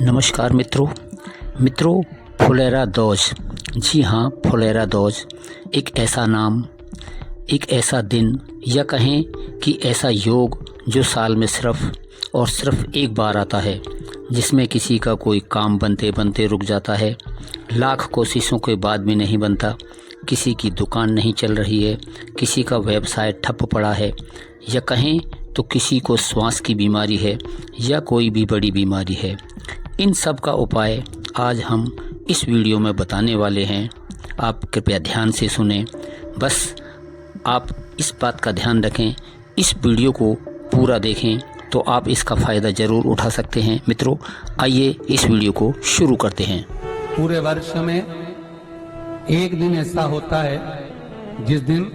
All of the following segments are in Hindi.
नमस्कार मित्रों, फुलेरा दोज। जी हाँ, फुलेरा दोज एक ऐसा नाम, एक ऐसा दिन, या कहें कि ऐसा योग जो साल में सिर्फ़ और सिर्फ़ एक बार आता है, जिसमें किसी का कोई काम बनते बनते रुक जाता है, लाख कोशिशों के बाद भी नहीं बनता, किसी की दुकान नहीं चल रही है, किसी का व्यवसाय ठप पड़ा है, या कहें तो किसी को श्वास की बीमारी है या कोई भी बड़ी बीमारी है। इन सब का उपाय आज हम इस वीडियो में बताने वाले हैं। आप कृपया ध्यान से सुनें। बस आप इस बात का ध्यान रखें, इस वीडियो को पूरा देखें तो आप इसका फ़ायदा ज़रूर उठा सकते हैं। मित्रों, आइए इस वीडियो को शुरू करते हैं। पूरे वर्ष में एक दिन ऐसा होता है जिस दिन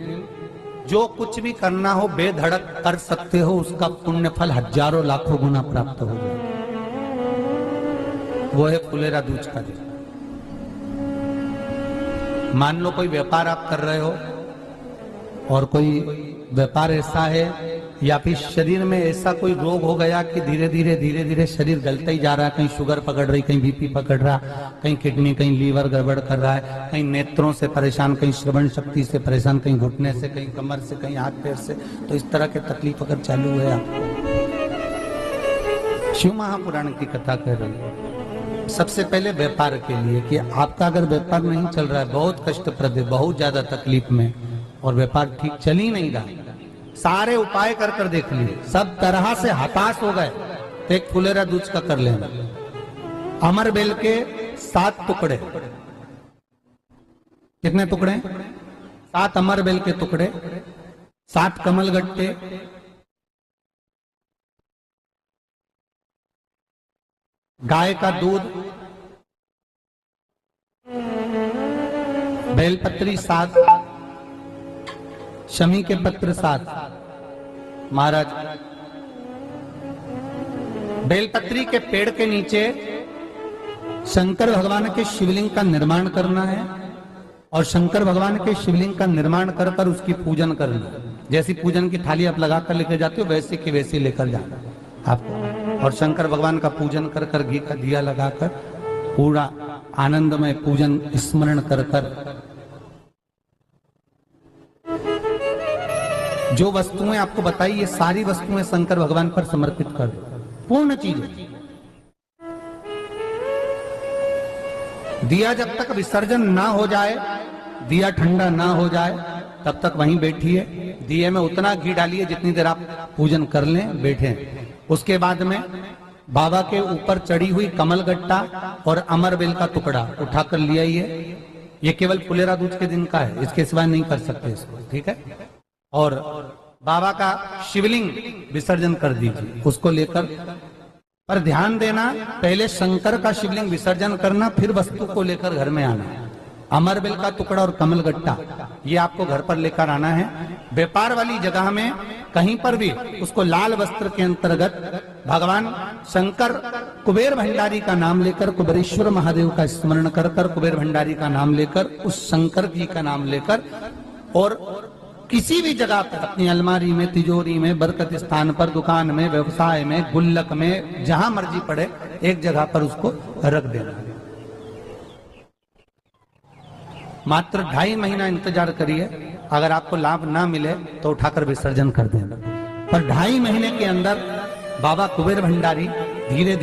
जो कुछ भी करना हो बेधड़क कर सकते हो, उसका पुण्य फल हजारों लाखों गुना प्राप्त हो जाए। वो है फुलेरा दूज का दिन। मान लो कोई व्यापार आप कर रहे हो और कोई व्यापार ऐसा है या फिर शरीर में ऐसा कोई रोग हो गया कि धीरे धीरे शरीर गलता ही जा रहा है। कहीं शुगर पकड़ रही, कहीं बीपी पकड़ रहा, कहीं किडनी, कहीं लीवर गड़बड़ कर रहा है, कहीं नेत्रों से परेशान, कहीं श्रवण शक्ति से परेशान, कहीं घुटने से, कहीं कमर से, कहीं हाथ पैर से। तो इस तरह की तकलीफ अगर चालू है आपको, शिव महापुराण की कथा कह रही है। सबसे पहले व्यापार के लिए कि आपका अगर व्यापार नहीं चल रहा है, बहुत कष्टप्रद है, बहुत ज्यादा तकलीफ में, और व्यापार ठीक चल ही नहीं रहा, सारे उपाय कर कर देख लिए, सब तरह से हताश हो गए, तो एक फुलेरा दूज का कर लेना। अमर बेल के 7 टुकड़े। कितने टुकड़े? 7 अमर बेल के टुकड़े, 7 कमल गट्टे, गाय का दूध, बेलपत्री 7, शमी के पत्र 7। महाराज, बेलपत्री के पेड़ के नीचे शंकर भगवान के शिवलिंग का निर्माण करना है, और शंकर भगवान के शिवलिंग का निर्माण कर कर उसकी पूजन करना। जैसी पूजन की थाली आप लगाकर लेकर जाते हो, वैसे की वैसे लेकर जाना आपको, और शंकर भगवान का पूजन कर कर, घी का दिया लगाकर, पूरा आनंदमय पूजन स्मरण कर कर, जो वस्तुएं आपको बताई, ये सारी वस्तुएं शंकर भगवान पर समर्पित कर दो, पूर्ण चीजें। दिया जब तक विसर्जन ना हो जाए, दिया ठंडा ना हो जाए, तब तक वहीं बैठिए। दिए में उतना घी डालिए जितनी देर आप पूजन कर लें, बैठे। उसके बाद में बाबा के ऊपर चढ़ी हुई कमल गट्टा और अमर बेल का टुकड़ा उठाकर ले आइए। ये केवल फुलेरा दूज के दिन का है, इसके सिवाय नहीं कर सकते इसको, ठीक है। और बाबा का शिवलिंग विसर्जन कर दीजिए, उसको लेकर। पर ध्यान देना, पहले शंकर का शिवलिंग विसर्जन करना, फिर वस्तु को लेकर घर में आना। अमर बेल का टुकड़ा और कमल गट्टा ये आपको घर पर लेकर आना है। व्यापार वाली जगह में कहीं पर भी उसको लाल वस्त्र के अंतर्गत भगवान शंकर, कुबेर भंडारी का नाम लेकर, कुबेरेश्वर महादेव का स्मरण कर कर, कुबेर भंडारी का नाम लेकर, उस शंकर जी का नाम लेकर, और किसी भी जगह पर, अपनी अलमारी में, तिजोरी में, बरकत स्थान पर, दुकान में, व्यवसाय में, गुल्लक में, जहां मर्जी पड़े, एक जगह पर उसको रख देना। मात्र 2.5 महीना इंतजार करिए, अगर आपको लाभ ना मिले तो उठाकर विसर्जन कर देना। पर 2.5 महीने के अंदर बाबा कुबेर भंडारी धीरे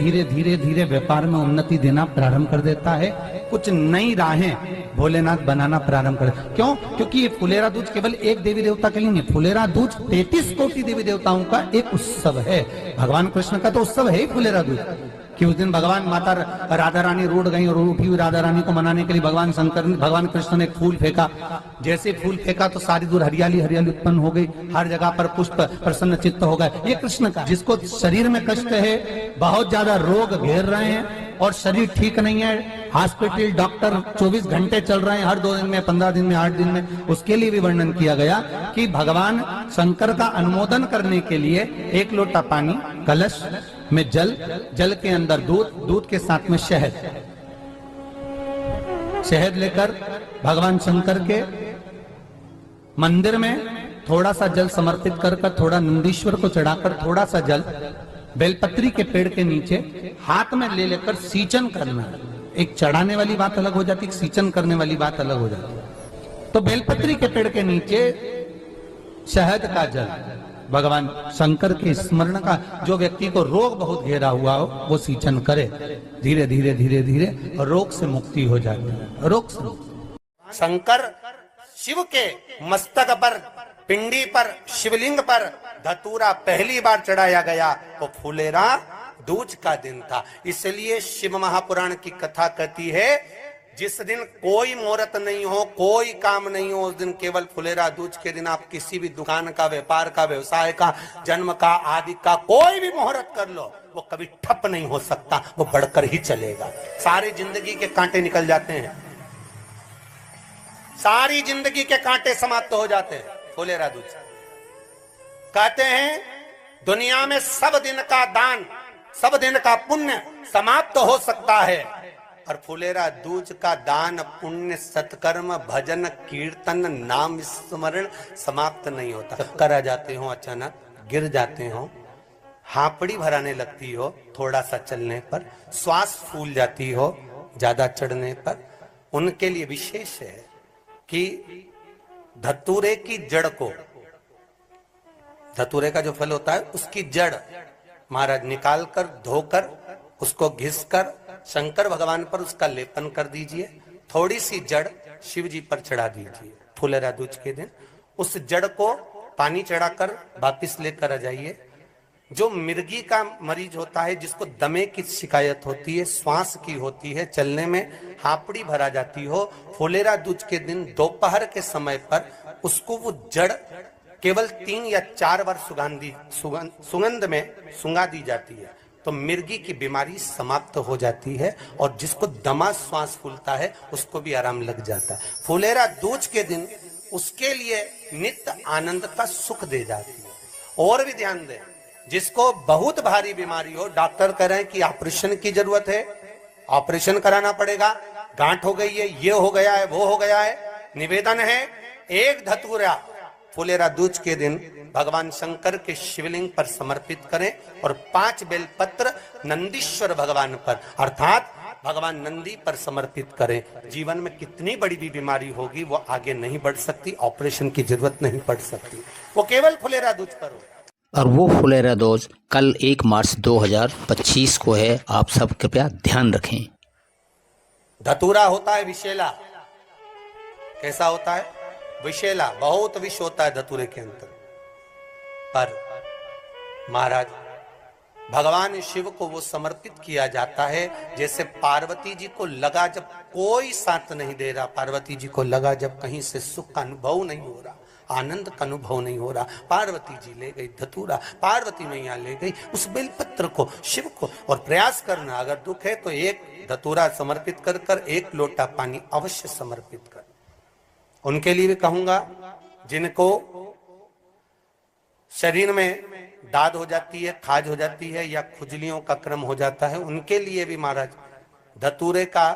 धीरे व्यापार में उन्नति देना प्रारंभ कर देता है। कुछ नई राहें भोलेनाथ बनाना प्रारंभ कर। क्यों? क्योंकि ये फुलेरा दूज केवल एक देवी देवता के लिए नहीं, फुलेरा दूज 33 कोटि देवी देवताओं का एक उत्सव है। भगवान कृष्ण का तो उत्सव है ही फुलेरा दूज, कि उस दिन भगवान माता राधा रानी रूठ गई, और उठी हुई राधा रानी को मनाने के लिए भगवान कृष्ण ने एक फूल फेंका। जैसे फूल फेंका तो सारी दूर हरियाली उत्पन्न हो गई, हर जगह पर पुष्प प्रसन्न चित्त हो गए। ये कृष्ण का, जिसको शरीर में कष्ट है, बहुत ज्यादा रोग घेर रहे हैं और शरीर ठीक नहीं है, हॉस्पिटल डॉक्टर 24 घंटे चल रहे हैं, हर 2 दिन में, 15 दिन में, 8 दिन में, उसके लिए भी वर्णन किया गया कि भगवान शंकर का अनुमोदन करने के लिए 1 लोटा पानी, कलश में जल के अंदर दूध के साथ में शहद लेकर भगवान शंकर के मंदिर में थोड़ा सा जल समर्पित कर थोड़ा नंदीश्वर को चढ़ाकर थोड़ा सा जल बेलपत्री के पेड़ के नीचे हाथ में ले लेकर सींचन करना। एक चढ़ाने वाली बात अलग हो जाती, एक सींचन करने वाली बात अलग हो जाती। तो बेलपत्री के पेड़ के नीचे शहद का जल, भगवान शंकर के स्मरण का, जो व्यक्ति को रोग बहुत घेरा हुआ हो वो सींचन करे, धीरे धीरे धीरे धीरे रोग से मुक्ति हो जाती है। रोग से मुक्ति। शंकर शिव के मस्तक पर, पिंडी पर, शिवलिंग पर धतूरा पहली बार चढ़ाया गया वो फुलेरा दूज का दिन था। इसलिए शिव महापुराण की कथा कहती है जिस दिन कोई मुहूर्त नहीं हो, कोई काम नहीं हो, उस दिन केवल फुलेरा दूज के दिन आप किसी भी दुकान का, व्यापार का, व्यवसाय का, जन्म का, आदि का कोई भी मुहूर्त कर लो, वो कभी ठप नहीं हो सकता, वो बढ़कर ही चलेगा। सारी जिंदगी के कांटे निकल जाते हैं, सारी जिंदगी के कांटे समाप्त हो जाते हैं फुलेरा दूज। कहते हैं दुनिया में सब दिन का दान, सब दिन का पुण्य समाप्त हो सकता है, और फुलेरा दूज का दान, पुण्य, सत्कर्म, भजन, कीर्तन, नाम स्मरण समाप्त नहीं होता। चक्कर आ जाते हो, अचानक गिर जाते हो, हापड़ी भराने लगती हो थोड़ा सा चलने पर, श्वास फूल जाती हो ज्यादा चढ़ने पर, उनके लिए विशेष है कि धतूरे की जड़ को, धतूरे का जो फल होता है उसकी जड़ महाराज निकाल कर, धोकर, उसको घिसकर शंकर भगवान पर उसका लेपन कर दीजिए। थोड़ी सी जड़ शिव जी पर चढ़ा दीजिए फुलेरा दूज के दिन। उस जड़ को पानी चढ़ाकर वापिस लेकर आ जाइए। जो मिर्गी का मरीज होता है, जिसको दमे की शिकायत होती है, श्वास की होती है, चलने में हापड़ी भरा जाती हो, फुलेरा दूज के दिन दोपहर के समय पर उसको वो जड़ केवल 3 या 4 बार सुगंध में सुंगा दी जाती है, तो मिर्गी की बीमारी समाप्त हो जाती है, और जिसको दमा श्वास फूलता है उसको भी आराम लग जाता है। फुलेरा दूज के दिन उसके लिए नित्य आनंद का सुख दे जाती है। और भी ध्यान दें, जिसको बहुत भारी बीमारी हो, डॉक्टर कह रहे हैं कि ऑपरेशन की जरूरत है, ऑपरेशन कराना पड़ेगा, गांठ हो गई है, ये हो गया है, वो हो गया है, निवेदन है एक धतूरा फुलेरा दूज के दिन भगवान शंकर के शिवलिंग पर समर्पित करें, और 5 बेलपत्र नंदीश्वर भगवान पर अर्थात भगवान नंदी पर समर्पित करें। जीवन में कितनी बड़ी भी बीमारी होगी वो आगे नहीं बढ़ सकती, ऑपरेशन की जरूरत नहीं पड़ सकती, वो केवल फुलेरा दूज पर हो। और वो फुलेरा दूज कल 1 मार्च 2025 को है, आप सब कृपया ध्यान रखें। धतूरा होता है विषैला। कैसा होता है? विषैला, बहुत विष होता है धतूरे के अंदर। पर महाराज भगवान शिव को वो समर्पित किया जाता है, जैसे पार्वती जी को लगा जब कोई साथ नहीं दे रहा, पार्वती जी को लगा जब कहीं से सुख का अनुभव नहीं हो रहा, आनंद का अनुभव नहीं हो रहा, पार्वती जी ले गई धतूरा, पार्वती मैया ले गई उस बेलपत्र को शिव को। और प्रयास करना, अगर दुख है तो एक धतूरा समर्पित कर कर 1 लोटा पानी अवश्य समर्पित कर। उनके लिए भी कहूंगा जिनको शरीर में दाद हो जाती है, खाज हो जाती है, या खुजलियों का क्रम हो जाता है, उनके लिए भी महाराज धतूरे का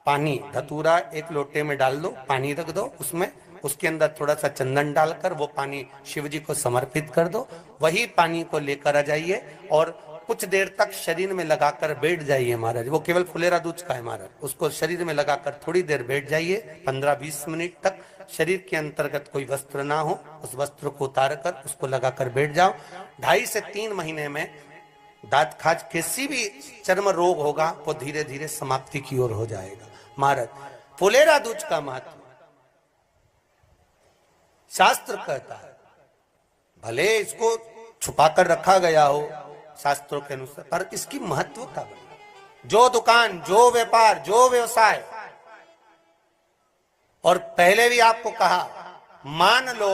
पानी, धतूरा 1 लोटे में डाल दो, पानी रख दो उसमें, उसके अंदर थोड़ा सा चंदन डालकर वो पानी शिव जी को समर्पित कर दो। वही पानी को लेकर आ जाइए और कुछ देर तक शरीर में लगाकर बैठ जाइए महाराज। वो केवल फुलेरा दूज का है महाराज, उसको शरीर में लगाकर थोड़ी देर बैठ जाइए, 15-20 मिनट तक। शरीर के अंतर्गत कोई वस्त्र ना हो, उस वस्त्र को उतार कर उसको लगाकर बैठ जाओ। 2.5 से 3 महीने में दांत खाज, किसी भी चर्म रोग होगा वो धीरे धीरे समाप्ति की ओर हो जाएगा। महाराज फुलेरा दूज का महत्व शास्त्र कहता है, भले इसको छुपाकर रखा गया हो शास्त्रों के अनुसार, पर इसकी महत्वता, जो दुकान, जो व्यापार, जो व्यवसाय, और पहले भी आपको कहा, मान लो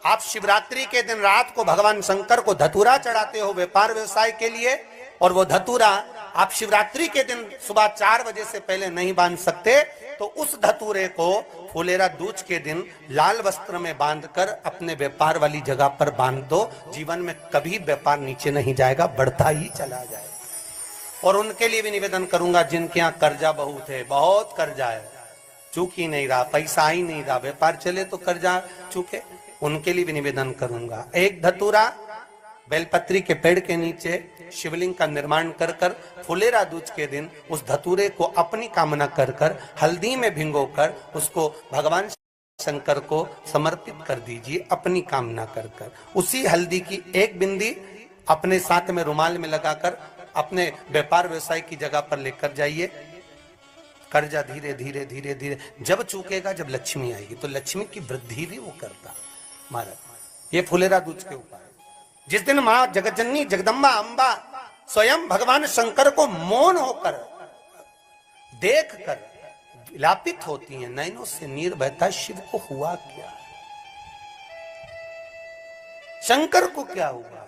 आप शिवरात्रि के दिन रात को भगवान शंकर को धतूरा चढ़ाते हो व्यापार व्यवसाय के लिए, और वो धतूरा आप शिवरात्रि के दिन सुबह 4 बजे से पहले नहीं बांध सकते, तो उस धतूरे को फुलेरा दूज के दिन लाल वस्त्र में बांधकर अपने व्यापार वाली जगह पर बांध दो। जीवन में कभी व्यापार नीचे नहीं जाएगा, बढ़ता ही चला जाएगा। और उनके लिए भी निवेदन करूंगा जिनके यहाँ कर्जा बहुत है, बहुत कर्जा है, चूक ही नहीं रहा, पैसा ही नहीं रहा, व्यापार चले तो कर्जा चूके, उनके लिए भी निवेदन करूंगा। 1 धतूरा बेलपत्री के पेड़ के नीचे शिवलिंग का निर्माण कर कर फुलेरा दूज के दिन उस धतूरे को अपनी कामना कर कर हल्दी में भिंगोकर उसको भगवान शंकर को समर्पित कर दीजिए अपनी कामना कर कर। उसी हल्दी की एक बिंदी अपने साथ में रुमाल में लगाकर अपने व्यापार व्यवसाय की जगह पर लेकर जाइए। कर्जा धीरे धीरे धीरे धीरे जब चूकेगा, जब लक्ष्मी आएगी तो लक्ष्मी की वृद्धि भी वो करता महाराज। ये फुलेरा दूज के उपाय। जिस दिन मां जगतजननी जगदम्बा अंबा स्वयं भगवान शंकर को मौन होकर देख कर विलापित होती हैं, नैनों से नीर बहता, शिव को हुआ क्या, शंकर को क्या हुआ है,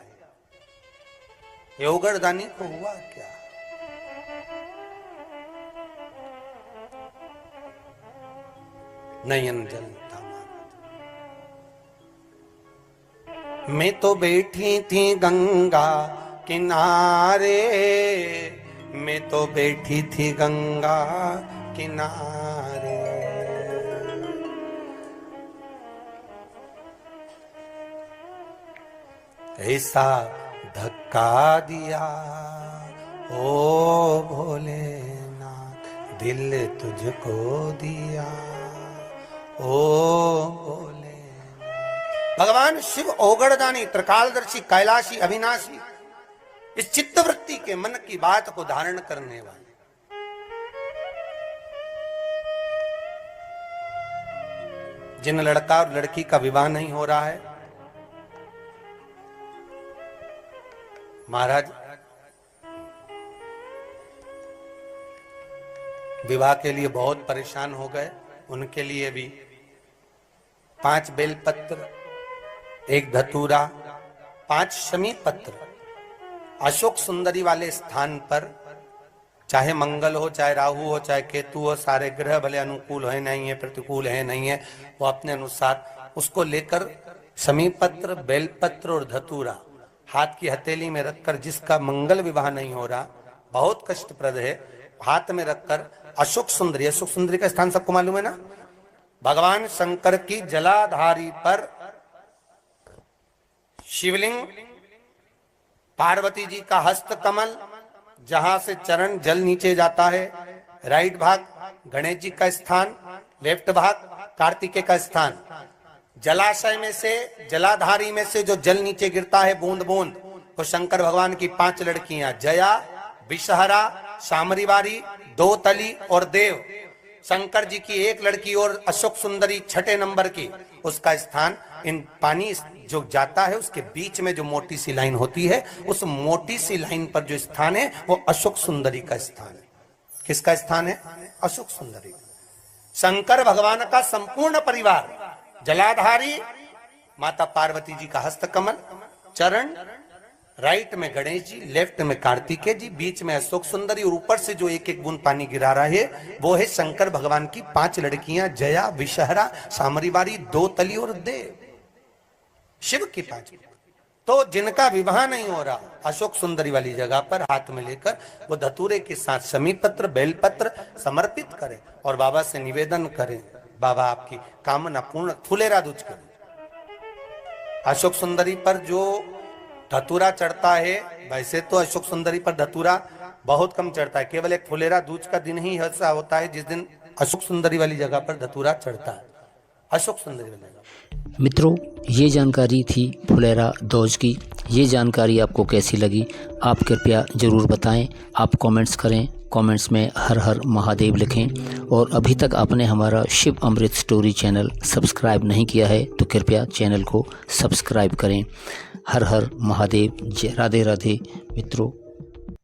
योगरदानी को हुआ क्या। नयन जलता मैं तो बैठी थी गंगा किनारे, मैं तो बैठी थी गंगा किनारे, ऐसा धक्का दिया ओ भोलेनाथ, दिल तुझको दिया ओ भोले। भगवान शिव ओगड़दानी, त्रिकालदर्शी, कैलाशी, अविनाशी, इस चित्तवृत्ति के मन की बात को धारण करने वाले। जिन लड़का और लड़की का विवाह नहीं हो रहा है, महाराज विवाह के लिए बहुत परेशान हो गए, उनके लिए भी 5 बेलपत्र, 1 धतूरा, 5 शमी पत्र अशोक सुंदरी वाले स्थान पर, चाहे मंगल हो, चाहे राहु हो, चाहे केतु हो, सारे ग्रह भले अनुकूल है नहीं है, प्रतिकूल है नहीं है, वो अपने अनुसार उसको लेकर शमी पत्र, बेलपत्र और धतूरा हाथ की हथेली में रखकर, जिसका मंगल विवाह नहीं हो रहा, बहुत कष्टप्रद है, हाथ में रखकर अशोक सुंदरी, अशोक सुंदरी का स्थान सबको मालूम है ना, भगवान शंकर की जलाधारी पर शिवलिंग, पार्वती जी का हस्त कमल, जहां से चरण जल नीचे जाता है, राइट भाग गणेश जी का स्थान, लेफ्ट भाग कार्तिकेय का स्थान। जलाशय में से, जलाधारी में से जो जल नीचे गिरता है बूंद बूंद, तो शंकर भगवान की 5 लड़कियां, जया, विषहरा, शामरीवारी, दोतली और देव। शंकर जी की 1 लड़की और अशोक सुंदरी 6ठे नंबर की, उसका स्थान, इन पानी जो जाता है उसके बीच में जो मोटी सी लाइन होती है, उस मोटी सी लाइन पर जो स्थान है वो अशोक सुंदरी का स्थान है। किसका स्थान है? अशोक सुंदरी। शंकर भगवान का संपूर्ण परिवार, जलाधारी माता पार्वती जी का हस्तकमल, चरण, राइट में गणेश जी, लेफ्ट में कार्तिकेय जी, बीच में अशोक सुंदरी, और ऊपर से जो 1-1 बूंद पानी गिरा रहा है वो है शंकर भगवान की 5 लड़कियां, जया, विषहरा, सामरीवारी, दोतली और देव। शिव की 5। तो जिनका विवाह नहीं हो रहा, अशोक सुंदरी वाली जगह पर हाथ में लेकर वो धतूरे के साथ शमी पत्र, बेलपत्र समर्पित करें और बाबा से निवेदन करें, बाबा आपकी कामना पूर्ण, फुलेरा दूज करें। अशोक सुंदरी पर जो धतूरा चढ़ता है, वैसे तो अशोक सुंदरी पर धतूरा बहुत कम चढ़ता है, केवल एक फुलेरा दूज का दिन ही ऐसा होता है जिस दिन अशोक सुंदरी वाली जगह पर धतूरा चढ़ता है, अशोक सुंदरी वाली जगह। मित्रों, ये जानकारी थी फुलेरा दूज की। ये जानकारी आपको कैसी लगी आप कृपया ज़रूर बताएं। आप कमेंट्स करें, कमेंट्स में हर हर महादेव लिखें, और अभी तक आपने हमारा शिव अमृत स्टोरी चैनल सब्सक्राइब नहीं किया है तो कृपया चैनल को सब्सक्राइब करें। हर हर महादेव, जय राधे राधे मित्रों।